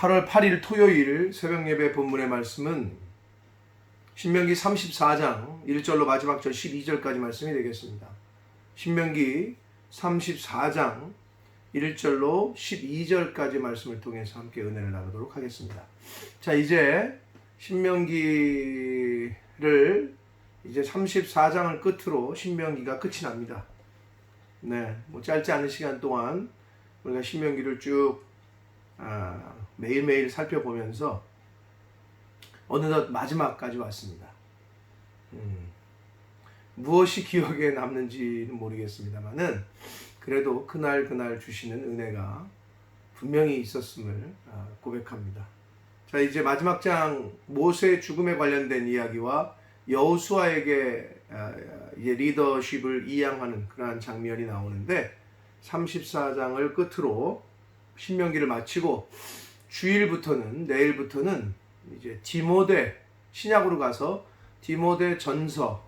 8월 8일 토요일 새벽 예배 본문의 말씀은 신명기 34장 1절로 마지막 절 12절까지 말씀이 되겠습니다. 신명기 34장 1절로 12절까지 말씀을 통해서 함께 은혜를 나누도록 하겠습니다. 자, 이제 신명기를 이제 34장을 끝으로 신명기가 끝이 납니다. 네, 짧지 않은 시간 동안 우리가 신명기를 쭉 매일매일 살펴보면서 어느덧 마지막까지 왔습니다. 무엇이 기억에 남는지는 모르겠습니다만은 그래도 그날 주시는 은혜가 분명히 있었음을 고백합니다. 자, 이제 마지막 장 모세의 죽음에 관련된 이야기와 여호수아에게 이제 리더십을 이양하는 그러한 장면이 나오는데 34장을 끝으로 신명기를 마치고 주일부터는 내일부터는 이제 디모데 신약으로 가서 디모데 전서를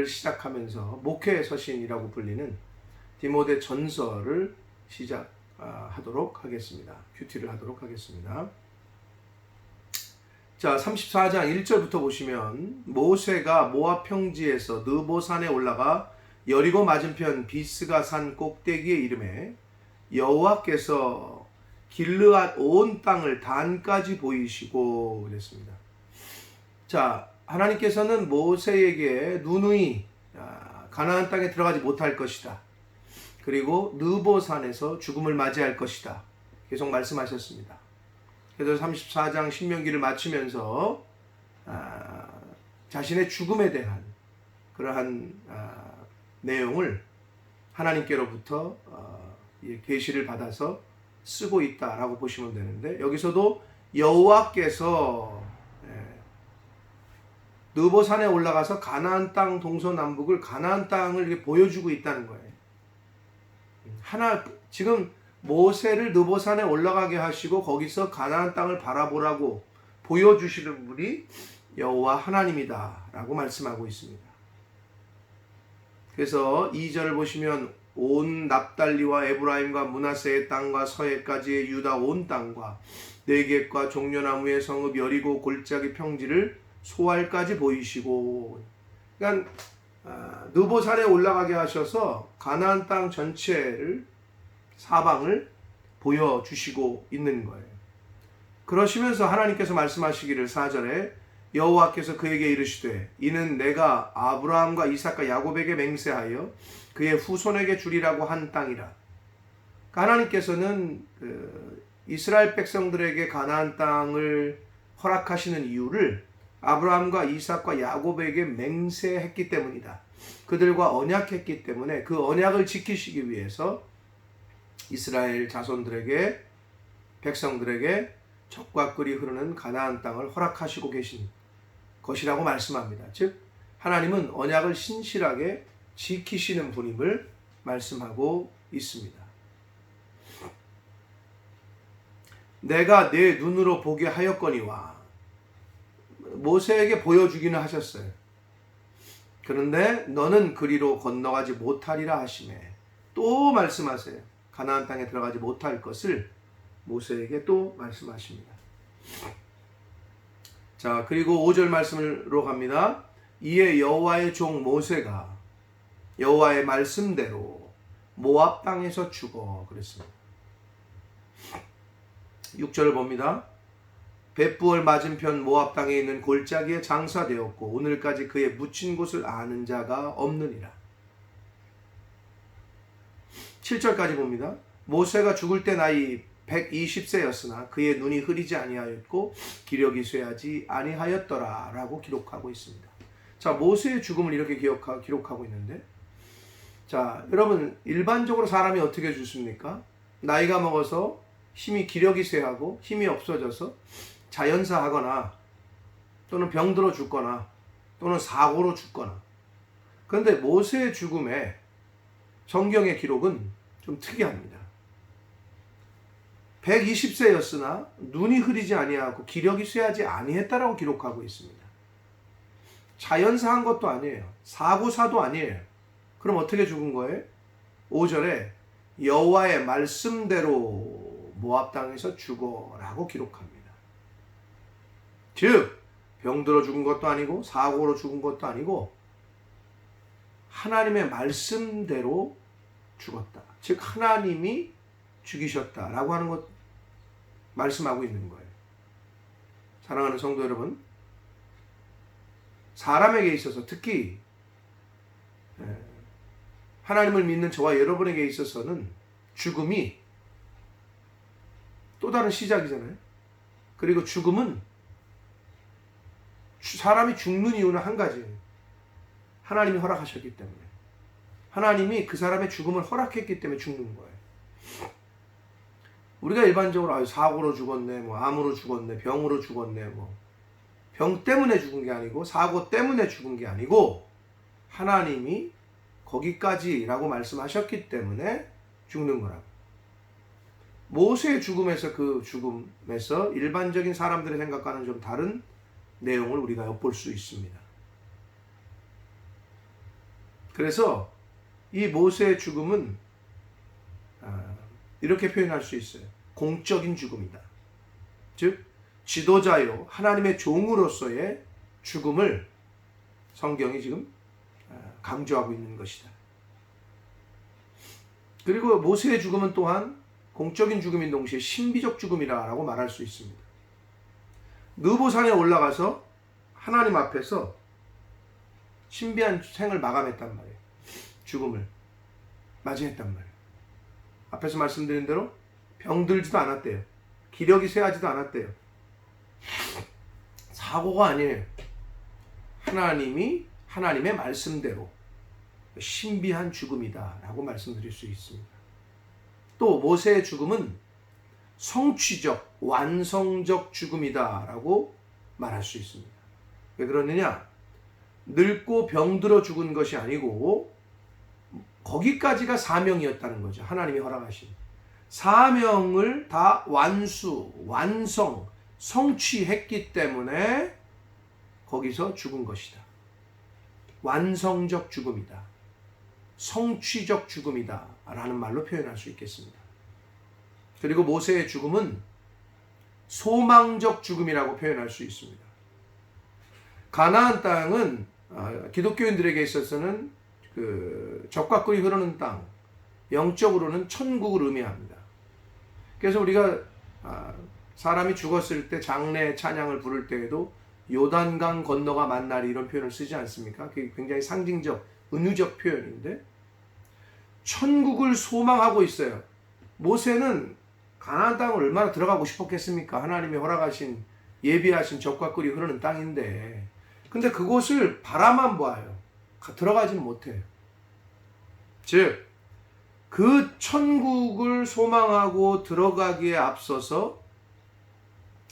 시작하면서 목회 서신이라고 불리는 디모데 전서를 시작하도록 하겠습니다. 큐티를 하도록 하겠습니다. 자, 34장 1절부터 보시면 모세가 모압 평지에서 느보산에 올라가 여리고 맞은편 비스가 산 꼭대기에 이름에 여호와께서 길르앗 온 땅을 단까지 보이시고 그랬습니다. 자, 하나님께서는 모세에게 누누이 가나안 땅에 들어가지 못할 것이다. 그리고 느보산에서 죽음을 맞이할 것이다. 계속 말씀하셨습니다. 그래서 34장 신명기를 마치면서 자신의 죽음에 대한 그러한 내용을 하나님께로부터 계시를 받아서 쓰고 있다라고 보시면 되는데, 여기서도 여호와께서 느보산에 올라가서 가나안 땅 동서남북을 가나안 땅을 이렇게 보여주고 있다는 거예요. 지금 모세를 느보산에 올라가게 하시고 거기서 가나안 땅을 바라보라고 보여주시는 분이 여호와 하나님이다라고 말씀하고 있습니다. 그래서 2절을 보시면 온 납달리와 에브라임과 므낫세의 땅과 서해까지의 유다 온 땅과 네겝과 종려나무의 성읍 여리고 골짜기 평지를 소알까지 보이시고, 그러니까 느보산에 올라가게 하셔서 가나안 땅 전체를 사방을 보여주시고 있는 거예요. 그러시면서 하나님께서 말씀하시기를 4절에 여호와께서 그에게 이르시되 이는 내가 아브라함과 이삭과 야곱에게 맹세하여 그의 후손에게 주리라고 한 땅이라. 하나님께서는 이스라엘 백성들에게 가나안 땅을 허락하시는 이유를 아브라함과 이삭과 야곱에게 맹세했기 때문이다. 그들과 언약했기 때문에 그 언약을 지키시기 위해서 이스라엘 자손들에게, 백성들에게 젖과 꿀이 흐르는 가나안 땅을 허락하시고 계신 것이라고 말씀합니다. 즉 하나님은 언약을 신실하게 지키시는 분임을 말씀하고 있습니다. 내가 내 눈으로 보게 하였거니와, 모세에게 보여주기는 하셨어요. 그런데 너는 그리로 건너가지 못하리라 하시매 또 말씀하세요. 가나안 땅에 들어가지 못할 것을 모세에게 또 말씀하십니다. 자, 그리고 5절 말씀으로 갑니다. 이에 여호와의 종 모세가 여호와의 말씀대로 모압 땅에서 죽어 그랬습니다. 6절을 봅니다. 벳부얼 맞은편 모압 땅에 있는 골짜기에 장사되었고 오늘까지 그의 묻힌 곳을 아는 자가 없느니라. 7절까지 봅니다. 모세가 죽을 때 나이 120세였으나 그의 눈이 흐리지 아니하였고 기력이 쇠하지 아니하였더라 라고 기록하고 있습니다. 자, 모세의 죽음을 이렇게 기록하고 있는데, 자, 여러분 일반적으로 사람이 어떻게 죽습니까? 나이가 먹어서 기력이 쇠하고 힘이 없어져서 자연사하거나 또는 병들어 죽거나 또는 사고로 죽거나. 그런데 모세의 죽음에 성경의 기록은 좀 특이합니다. 120세였으나 눈이 흐리지 아니하고 기력이 쇠하지 아니했다라고 기록하고 있습니다. 자연사한 것도 아니에요. 사고사도 아니에요. 그럼 어떻게 죽은 거예요? 5절에 여호와의 말씀대로 모압 땅에서 죽어라고 기록합니다. 즉 병들어 죽은 것도 아니고 사고로 죽은 것도 아니고 하나님의 말씀대로 죽었다. 즉 하나님이 죽이셨다라고 하는 것 말씀하고 있는 거예요. 사랑하는 성도 여러분, 사람에게 있어서 특히 하나님을 믿는 저와 여러분에게 있어서는 죽음이 또 다른 시작이잖아요. 그리고 죽음은 사람이 죽는 이유는 한 가지예요. 하나님이 허락하셨기 때문에. 하나님이 그 사람의 죽음을 허락했기 때문에 죽는 거예요. 우리가 일반적으로 사고로 죽었네, 암으로 죽었네, 병으로 죽었네, 병 때문에 죽은 게 아니고 사고 때문에 죽은 게 아니고 하나님이 거기까지라고 말씀하셨기 때문에 죽는 거라고. 모세의 죽음에서 그 죽음에서 일반적인 사람들이 생각하는 좀 다른 내용을 우리가 엿볼 수 있습니다. 그래서 이 모세의 죽음은 이렇게 표현할 수 있어요. 공적인 죽음이다. 즉 지도자요 하나님의 종으로서의 죽음을 성경이 지금 강조하고 있는 것이다. 그리고 모세의 죽음은 또한 공적인 죽음인 동시에 신비적 죽음이라고 말할 수 있습니다. 느보산에 올라가서 하나님 앞에서 신비한 생을 마감했단 말이에요. 죽음을 맞이했단 말이에요. 앞에서 말씀드린 대로 병들지도 않았대요. 기력이 쇠하지도 않았대요. 사고가 아니에요. 하나님의 말씀대로 신비한 죽음이다 라고 말씀드릴 수 있습니다. 또 모세의 죽음은 성취적, 완성적 죽음이다 라고 말할 수 있습니다. 왜 그러느냐? 늙고 병들어 죽은 것이 아니고 거기까지가 사명이었다는 거죠. 하나님이 허락하신 사명을 다 완성, 성취했기 때문에 거기서 죽은 것이다. 완성적 죽음이다. 성취적 죽음이다 라는 말로 표현할 수 있겠습니다. 그리고 모세의 죽음은 소망적 죽음이라고 표현할 수 있습니다. 가나안 땅은 기독교인들에게 있어서는 젖과 꿀이 흐르는 땅, 영적으로는 천국을 의미합니다. 그래서 우리가 사람이 죽었을 때 장례 찬양을 부를 때에도 요단강 건너가 만나리 이런 표현을 쓰지 않습니까? 그게 굉장히 상징적, 은유적 표현인데 천국을 소망하고 있어요. 모세는 가나안 땅을 얼마나 들어가고 싶었겠습니까? 하나님이 허락하신 예비하신 젖과 꿀이 흐르는 땅인데 근데 그곳을 바라만 보아요. 들어가지는 못해요. 즉 그 천국을 소망하고 들어가기에 앞서서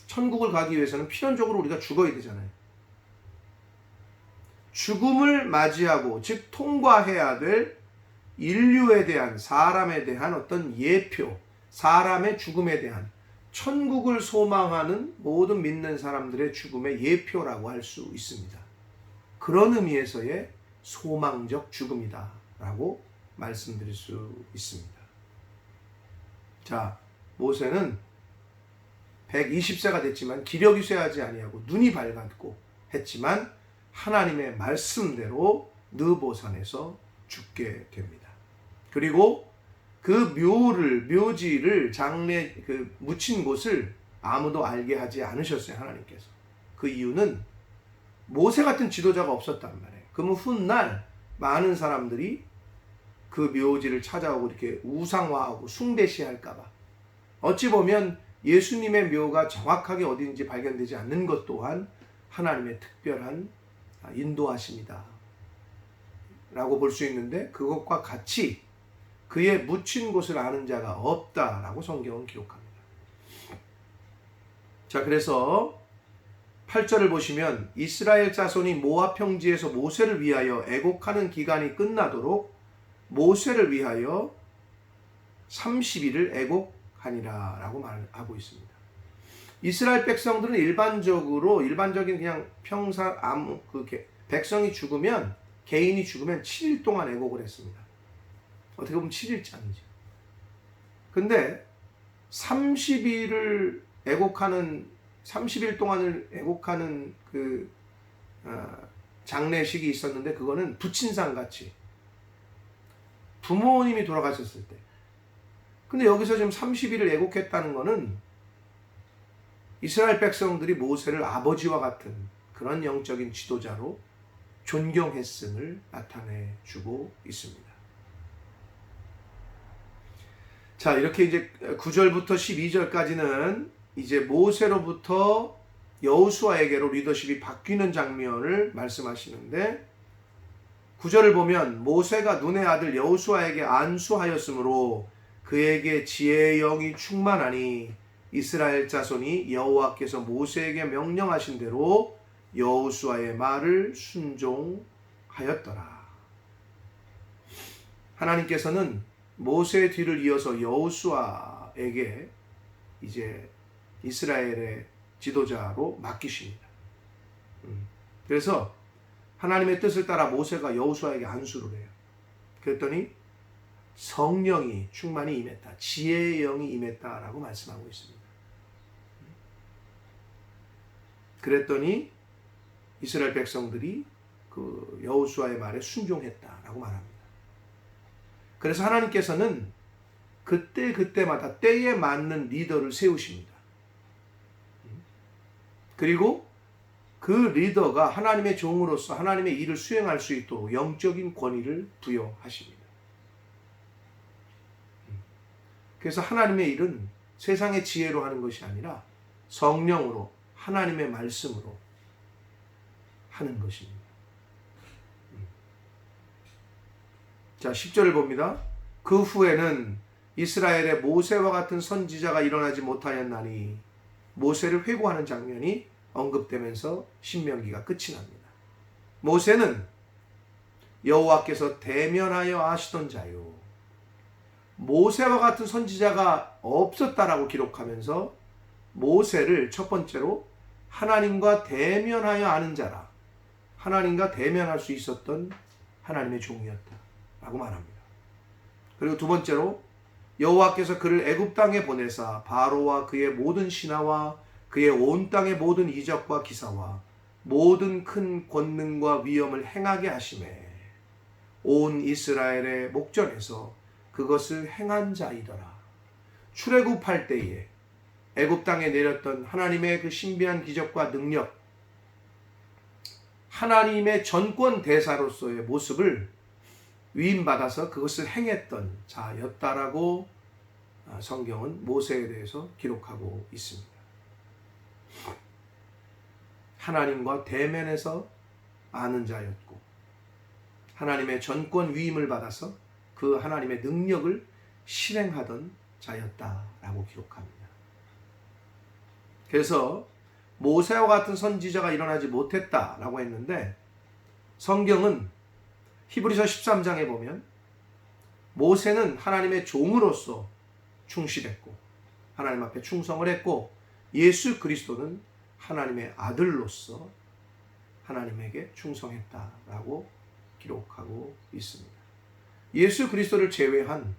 천국을 가기 위해서는 필연적으로 우리가 죽어야 되잖아요. 죽음을 맞이하고 즉 통과해야 될 인류에 대한 사람에 대한 어떤 예표, 사람의 죽음에 대한 천국을 소망하는 모든 믿는 사람들의 죽음의 예표라고 할 수 있습니다. 그런 의미에서의 소망적 죽음이다 라고 말씀드릴 수 있습니다. 자, 모세는 120세가 됐지만 기력이 쇠하지 아니하고 눈이 밝았고 했지만 하나님의 말씀대로 느보산에서 죽게 됩니다. 그리고 그 묘지를 장례 묻힌 곳을 아무도 알게 하지 않으셨어요. 하나님께서. 그 이유는 모세 같은 지도자가 없었단 말이에요. 그러면 훗날 많은 사람들이 그 묘지를 찾아오고 이렇게 우상화하고 숭배시할까 봐. 어찌 보면 예수님의 묘가 정확하게 어디인지 발견되지 않는 것 또한 하나님의 특별한 인도하심이다 라고 볼 수 있는데 그것과 같이 그의 묻힌 곳을 아는 자가 없다라고 성경은 기록합니다. 자, 그래서 8절을 보시면 이스라엘 자손이 모압 평지에서 모세를 위하여 애곡하는 기간이 끝나도록 모세를 위하여 30일을 애곡하니라 라고 말하고 있습니다. 이스라엘 백성들은 일반적인 그냥 백성이 죽으면 개인이 죽으면 7일 동안 애곡을 했습니다. 어떻게 보면 7일장이죠. 근데 30일을 애곡하는 30일 동안을 애곡하는 그 장례식이 있었는데 그거는 부친상 같이 부모님이 돌아가셨을 때. 근데 여기서 지금 30일을 애곡했다는 거는 이스라엘 백성들이 모세를 아버지와 같은 그런 영적인 지도자로 존경했음을 나타내 주고 있습니다. 자, 이렇게 이제 9절부터 12절까지는 이제 모세로부터 여호수아에게로 리더십이 바뀌는 장면을 말씀하시는데 9절을 보면 모세가 눈의 아들 여호수아에게 안수하였으므로 그에게 지혜의 영이 충만하니 이스라엘 자손이 여호와께서 모세에게 명령하신 대로 여호수아의 말을 순종하였더라. 하나님께서는 모세의 뒤를 이어서 여호수아에게 이제 이스라엘의 지도자로 맡기십니다. 그래서 하나님의 뜻을 따라 모세가 여호수아에게 안수를 해요. 그랬더니 성령이 충만히 임했다. 지혜의 영이 임했다라고 말씀하고 있습니다. 그랬더니 이스라엘 백성들이 그 여호수아의 말에 순종했다라고 말합니다. 그래서 하나님께서는 그때마다 때에 맞는 리더를 세우십니다. 그리고 그 리더가 하나님의 종으로서 하나님의 일을 수행할 수 있도록 영적인 권위를 부여하십니다. 그래서 하나님의 일은 세상의 지혜로 하는 것이 아니라 성령으로 하나님의 말씀으로 하는 것입니다. 자, 10절을 봅니다. 그 후에는 이스라엘에 모세와 같은 선지자가 일어나지 못하였나니 모세를 회고하는 장면이 언급되면서 신명기가 끝이 납니다. 모세는 여호와께서 대면하여 아시던 자요. 모세와 같은 선지자가 없었다라고 기록하면서 모세를 첫 번째로 하나님과 대면하여 아는 자라. 하나님과 대면할 수 있었던 하나님의 종이었다라고 말합니다. 그리고 두 번째로 여호와께서 그를 애굽 땅에 보내사 바로와 그의 모든 신하와 그의 온 땅의 모든 이적과 기사와 모든 큰 권능과 위엄을 행하게 하시매 온 이스라엘의 목전에서 그것을 행한 자이더라. 출애굽할 때에 애굽 땅에 내렸던 하나님의 그 신비한 기적과 능력, 하나님의 전권 대사로서의 모습을 위임받아서 그것을 행했던 자였다라고 성경은 모세에 대해서 기록하고 있습니다. 하나님과 대면해서 아는 자였고 하나님의 전권 위임을 받아서 그 하나님의 능력을 실행하던 자였다라고 기록합니다. 그래서 모세와 같은 선지자가 일어나지 못했다라고 했는데 성경은 히브리서 13장에 보면 모세는 하나님의 종으로서 충실했고 하나님 앞에 충성을 했고 예수 그리스도는 하나님의 아들로서 하나님에게 충성했다라고 기록하고 있습니다. 예수 그리스도를 제외한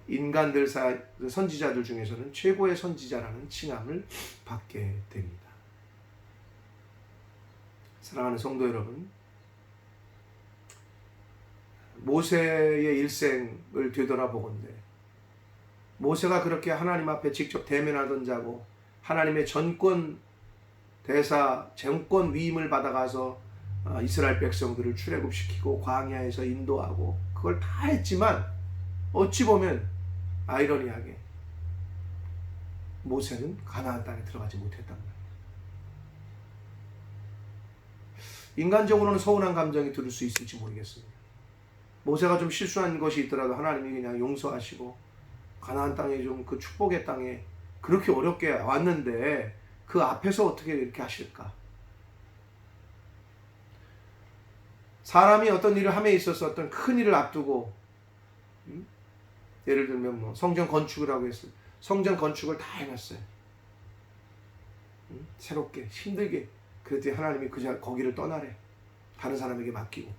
인간들 선지자들 중에서는 최고의 선지자라는 칭함을 받게 됩니다. 사랑하는 성도 여러분, 모세의 일생을 되돌아보건대 모세가 그렇게 하나님 앞에 직접 대면하던 자고 하나님의 전권 대사 정권 위임을 받아가서 이스라엘 백성들을 출애굽시키고 광야에서 인도하고 그걸 다 했지만 어찌 보면 아이러니하게 모세는 가나안 땅에 들어가지 못했단 말이에요. 인간적으로는 서운한 감정이 들을 수 있을지 모르겠습니다. 모세가 좀 실수한 것이 있더라도 하나님이 그냥 용서하시고 가나안 땅에 좀 그 축복의 땅에 그렇게 어렵게 왔는데 그 앞에서 어떻게 이렇게 하실까? 사람이 어떤 일을 함에 있어서 어떤 큰 일을 앞두고 예를 들면 뭐 성전 건축을 하고 했어요. 성전 건축을 다 해놨어요. 새롭게 힘들게 그랬더니 하나님이 거기를 떠나래. 다른 사람에게 맡기고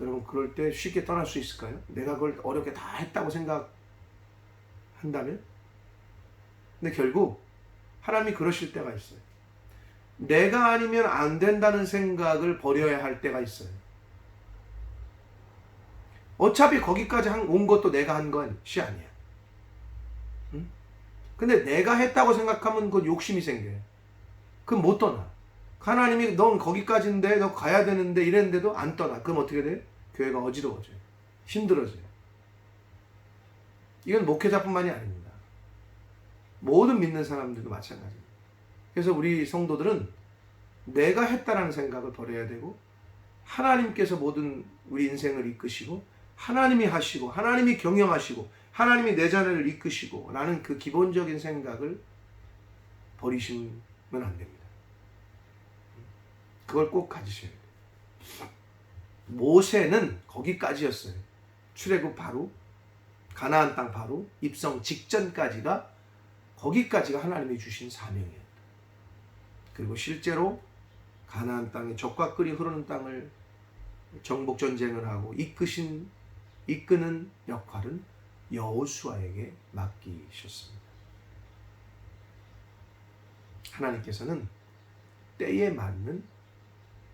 여러분 그럴 때 쉽게 떠날 수 있을까요? 내가 그걸 어렵게 다 했다고 생각한다면? 근데 결국 하나님이 그러실 때가 있어요. 내가 아니면 안 된다는 생각을 버려야 할 때가 있어요. 어차피 거기까지 온 것도 내가 한 것이 아니야. 응? 근데 내가 했다고 생각하면 그건 욕심이 생겨요. 그럼 못 떠나. 하나님이 넌 거기까지인데 너 가야 되는데 이랬는데도 안 떠나. 그럼 어떻게 돼요? 교회가 어지러워져요. 힘들어져요. 이건 목회자뿐만이 아닙니다. 모든 믿는 사람들도 마찬가지입니다. 그래서 우리 성도들은 내가 했다라는 생각을 버려야 되고 하나님께서 모든 우리 인생을 이끄시고 하나님이 하시고 하나님이 경영하시고 하나님이 내 자녀를 이끄시고 라는 그 기본적인 생각을 버리시면 안 됩니다. 그걸 꼭 가지셔야 돼요. 모세는 거기까지였어요. 출애굽 바로 가나안 땅 바로 입성 직전까지가 거기까지가 하나님이 주신 사명이었다. 그리고 실제로 가나안 땅에 젖과 꿀이 흐르는 땅을 정복 전쟁을 하고 이끄는 역할은 여호수아에게 맡기셨습니다. 하나님께서는 때에 맞는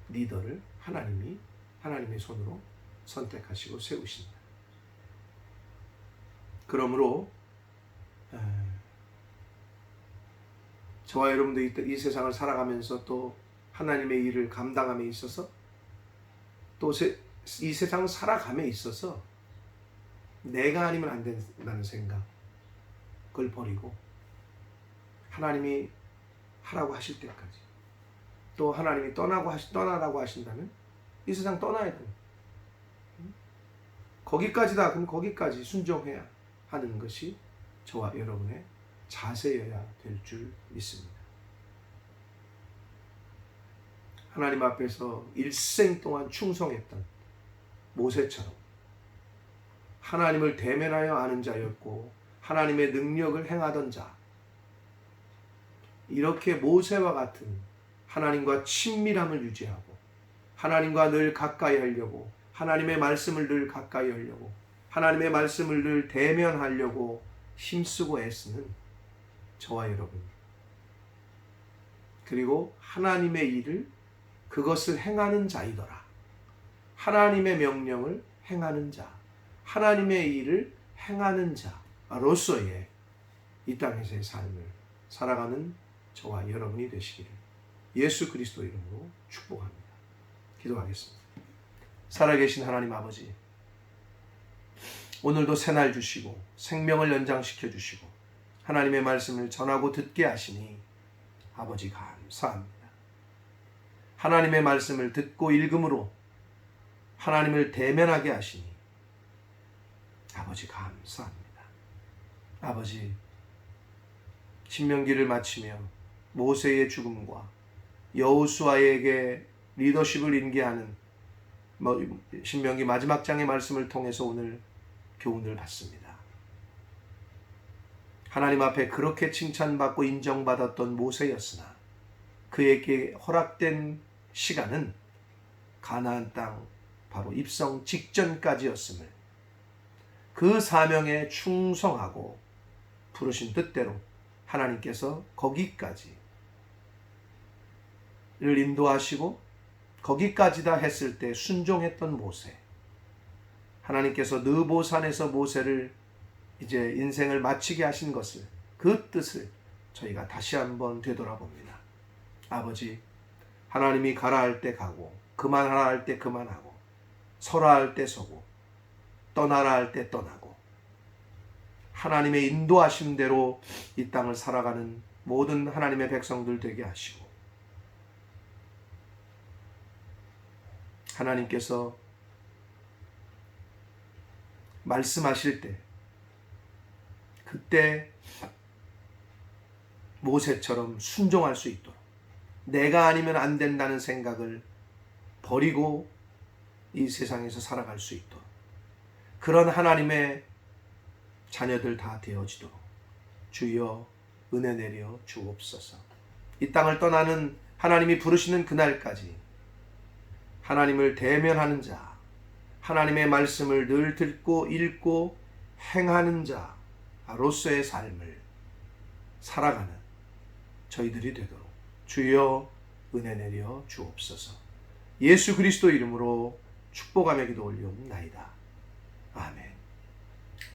리더를 하나님의 손으로 선택하시고 세우신다. 그러므로 저와 여러분도 이 세상을 살아가면서 또 하나님의 일을 감당함에 있어서 또 이 세상을 살아감에 있어서 내가 아니면 안 된다는 생각 그걸 버리고 하나님이 하라고 하실 때까지 또 하나님이 떠나라고 하신다면 이 세상 떠나야 됩니다. 거기까지다. 그럼 거기까지 순종해야 하는 것이 저와 여러분의 자세여야 될 줄 믿습니다. 하나님 앞에서 일생 동안 충성했던 모세처럼 하나님을 대면하여 아는 자였고 하나님의 능력을 행하던 자, 이렇게 모세와 같은 하나님과 친밀함을 유지하고 하나님과 늘 가까이 하려고 하나님의 말씀을 늘 가까이 하려고 하나님의 말씀을 늘 대면하려고 힘쓰고 애쓰는 저와 여러분, 그리고 하나님의 일을 그것을 행하는 자이더라. 하나님의 명령을 행하는 자, 하나님의 일을 행하는 자로서의 이 땅에서의 삶을 살아가는 저와 여러분이 되시기를 예수 그리스도 이름으로 축복합니다. 기도하겠습니다. 살아계신 하나님 아버지, 오늘도 새날 주시고 생명을 연장시켜 주시고 하나님의 말씀을 전하고 듣게 하시니 아버지 감사합니다. 하나님의 말씀을 듣고 읽음으로 하나님을 대면하게 하시니 아버지 감사합니다. 아버지, 신명기를 마치며 모세의 죽음과 여호수아에게 리더십을 인계하는 신명기 마지막 장의 말씀을 통해서 오늘 교훈을 받습니다. 하나님 앞에 그렇게 칭찬받고 인정받았던 모세였으나 그에게 허락된 시간은 가나안 땅 바로 입성 직전까지였음을, 그 사명에 충성하고 부르신 뜻대로 하나님께서 거기까지를 인도하시고 거기까지다 했을 때 순종했던 모세, 하나님께서 느보산에서 모세를 이제 인생을 마치게 하신 것을, 그 뜻을 저희가 다시 한번 되돌아봅니다. 아버지, 하나님이 가라 할 때 가고 그만하라 할 때 그만하고 서라 할 때 서고 떠나라 할 때 떠나고 하나님의 인도하심대로 이 땅을 살아가는 모든 하나님의 백성들 되게 하시고, 하나님께서 말씀하실 때 그때 모세처럼 순종할 수 있도록, 내가 아니면 안 된다는 생각을 버리고 이 세상에서 살아갈 수 있도록, 그런 하나님의 자녀들 다 되어지도록 주여 은혜 내려 주옵소서. 이 땅을 떠나는 하나님이 부르시는 그날까지 하나님을 대면하는 자, 하나님의 말씀을 늘 듣고 읽고 행하는 자로서의 삶을 살아가는 저희들이 되도록 주여 은혜 내려 주옵소서. 예수 그리스도 이름으로 축복하며 기도 올리옵나이다. 아멘.